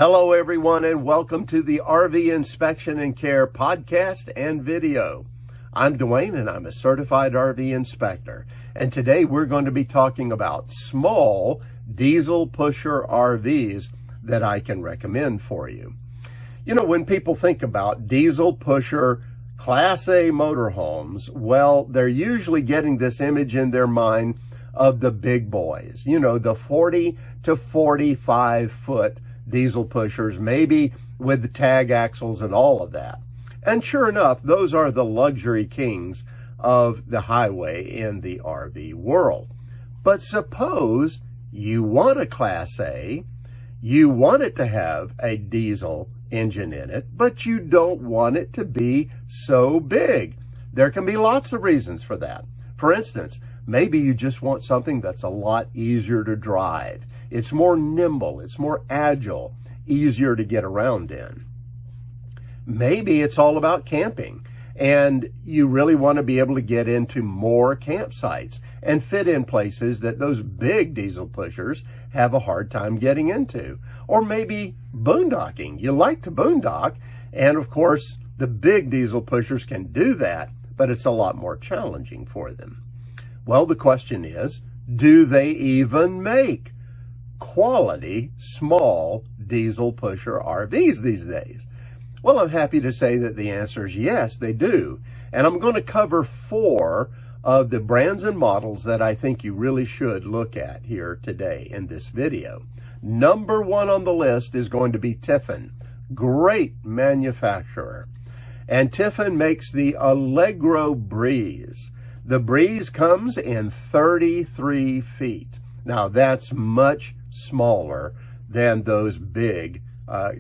Hello everyone, and welcome to the RV Inspection and Care podcast and video. I'm Dwayne and I'm a certified RV inspector, and today we're going to be talking about small diesel pusher RVs that I can recommend for you. You know, when people think about diesel pusher Class A motorhomes, well, they're usually getting this image in their mind of the big boys, you know, the 40 to 45 foot diesel pushers, maybe with the tag axles and all of that. And sure enough, those are the luxury kings of the highway in the RV world. But suppose you want a Class A, you want it to have a diesel engine in it, but you don't want it to be so big. There can be lots of reasons for that. For instance, maybe you just want something that's a lot easier to drive. It's more nimble, it's more agile, easier to get around in. Maybe it's all about camping, and you really want to be able to get into more campsites and fit in places that those big diesel pushers have a hard time getting into. Or maybe boondocking. You like to boondock, and of course, the big diesel pushers can do that, but it's a lot more challenging for them. Well, the question is, do they even make quality small diesel pusher RVs these days? Well, I'm happy to say that the answer is yes, they do. And I'm going to cover 4 of the brands and models that I think you really should look at here today in this video. Number 1 on the list is going to be Tiffin. Great manufacturer. And Tiffin makes the Allegro Breeze. The Breeze comes in 33 feet. Now, that's much smaller than those big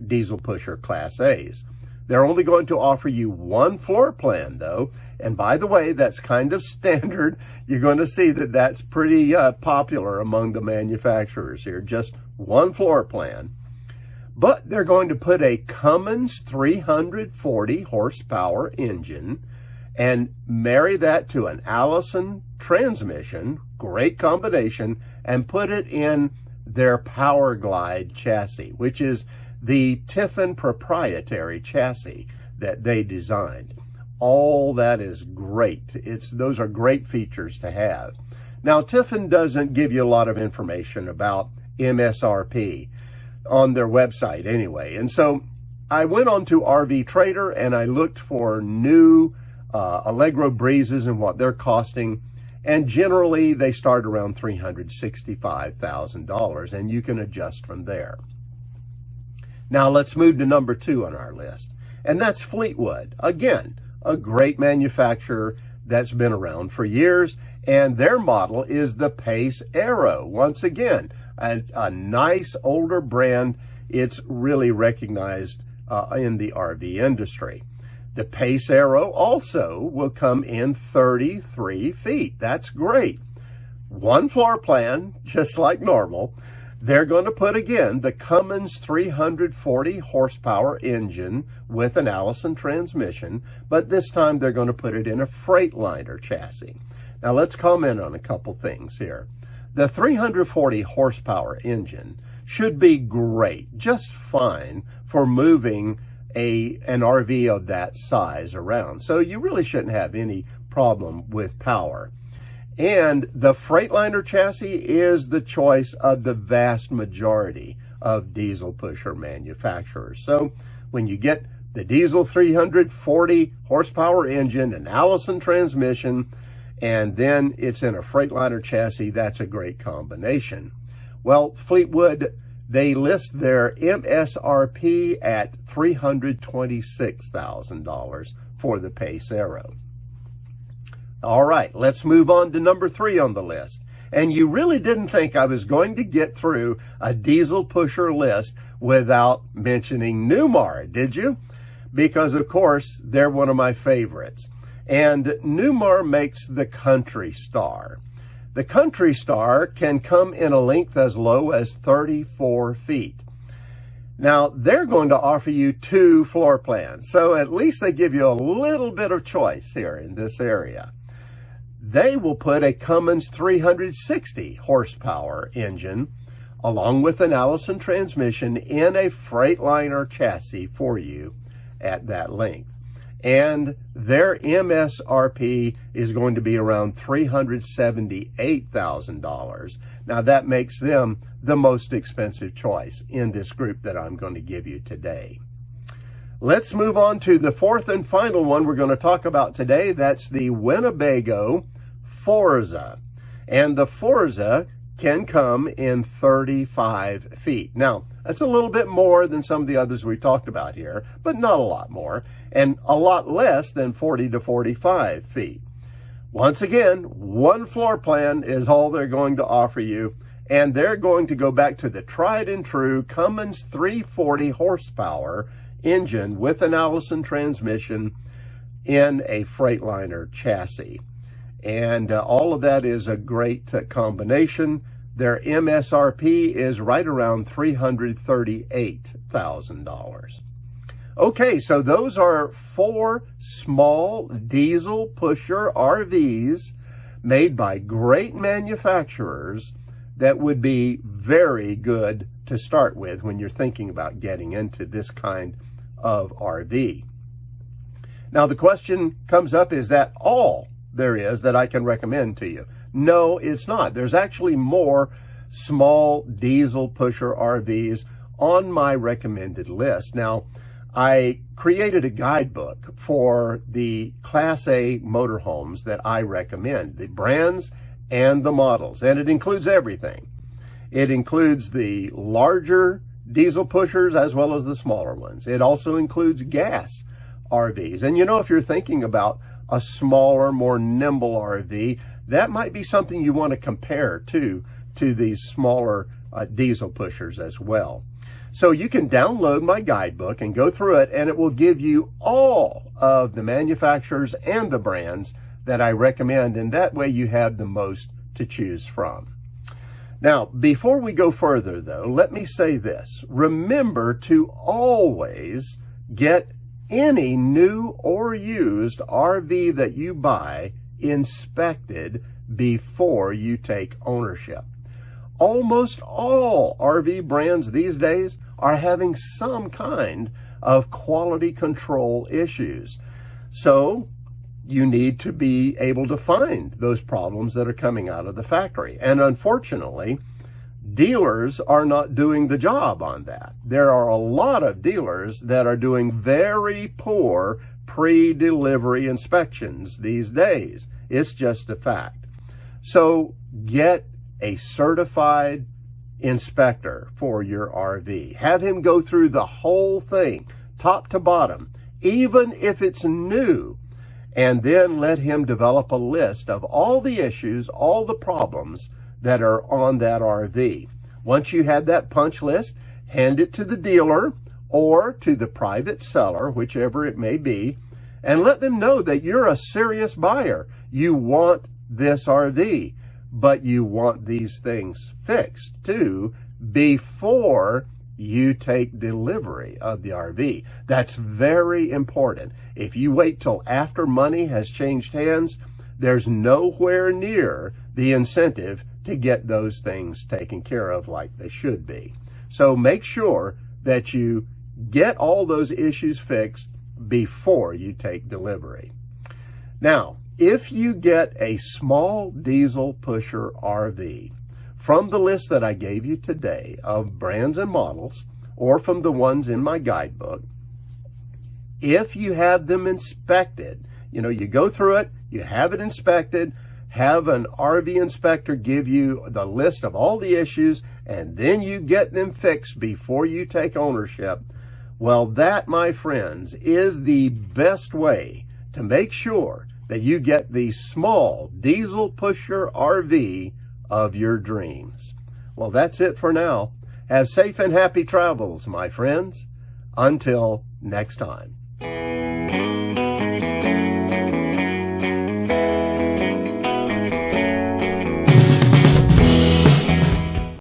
diesel pusher Class A's. They're only going to offer you 1 floor plan, though. And by the way, that's kind of standard. You're going to see that that's pretty popular among the manufacturers here. Just 1 floor plan. But they're going to put a Cummins 340 horsepower engine and marry that to an Allison transmission, great combination, and put it in their Power Glide chassis, which is the Tiffin proprietary chassis that they designed. All that is great. Those are great features to have. Now, Tiffin doesn't give you a lot of information about MSRP on their website anyway. And so I went on to RV Trader and I looked for new Allegro Breezes and what they're costing. And generally they start around $365,000, and you can adjust from there. Now let's move to number 2 on our list, and that's Fleetwood. Again, a great manufacturer that's been around for years, and their model is the Pace Aero. Once again, a nice older brand. It's really recognized in the RV industry. The Pace Aero also will come in 33 feet. That's great. 1 floor plan, just like normal. They're going to put, again, the Cummins 340 horsepower engine with an Allison transmission, but this time they're going to put it in a Freightliner chassis. Now let's comment on a couple things here. The 340 horsepower engine should be great, just fine for moving an RV of that size around. So you really shouldn't have any problem with power. And the Freightliner chassis is the choice of the vast majority of diesel pusher manufacturers. So when you get the diesel 340 horsepower engine, an Allison transmission, and then it's in a Freightliner chassis, that's a great combination. Well, Fleetwood, they list their MSRP at $326,000 for the Pace Aero. All right, let's move on to number 3 on the list. And you really didn't think I was going to get through a diesel pusher list without mentioning Newmar, did you? Because, of course, they're one of my favorites. And Newmar makes the Country Star. The Country Star can come in a length as low as 34 feet. Now, they're going to offer you 2 floor plans, so at least they give you a little bit of choice here in this area. They will put a Cummins 360 horsepower engine along with an Allison transmission in a Freightliner chassis for you at that length. And their MSRP is going to be around $378,000. Now that makes them the most expensive choice in this group that I'm going to give you today. Let's move on to the fourth and final one we're going to talk about today. That's the Winnebago Forza. And the Forza can come in 35 feet. Now, that's a little bit more than some of the others we talked about here, but not a lot more, and a lot less than 40 to 45 feet. Once again, one floor plan is all they're going to offer you, and they're going to go back to the tried and true Cummins 340 horsepower engine with an Allison transmission in a Freightliner chassis. And all of that is a great combination. Their MSRP is right around $338,000. Okay, so those are 4 small diesel pusher RVs made by great manufacturers that would be very good to start with when you're thinking about getting into this kind of RV. Now, the question comes up, is that all there is that I can recommend to you? No, it's not. There's actually more small diesel pusher RVs on my recommended list. Now, I created a guidebook for the Class A motorhomes that I recommend, the brands and the models, and it includes everything. It includes the larger diesel pushers as well as the smaller ones. It also includes gas RVs. And you know, if you're thinking about a smaller, more nimble RV, that might be something you want to compare to these smaller diesel pushers as well. So you can download my guidebook and go through it, and it will give you all of the manufacturers and the brands that I recommend, and that way you have the most to choose from. Now, before we go further though, let me say this. Remember to always get any new or used RV that you buy inspected before you take ownership. Almost all RV brands these days are having some kind of quality control issues. So you need to be able to find those problems that are coming out of the factory. And unfortunately, dealers are not doing the job on that. There are a lot of dealers that are doing very poor pre-delivery inspections these days. It's just a fact. So get a certified inspector for your RV. Have him go through the whole thing, top to bottom, even if it's new, and then let him develop a list of all the issues, all the problems that are on that RV. Once you have that punch list, hand it to the dealer or to the private seller, whichever it may be, and let them know that you're a serious buyer. You want this RV, but you want these things fixed too before you take delivery of the RV. That's very important. If you wait till after money has changed hands, there's nowhere near the incentive to get those things taken care of like they should be. So make sure that you get all those issues fixed before you take delivery. Now, if you get a small diesel pusher RV from the list that I gave you today of brands and models, or from the ones in my guidebook, if you have them inspected, you know, you go through it, you have it inspected, have an RV inspector give you the list of all the issues, and then you get them fixed before you take ownership, well, that, my friends, is the best way to make sure that you get the small diesel pusher RV of your dreams. Well, that's it for now. Have safe and happy travels, my friends. Until next time.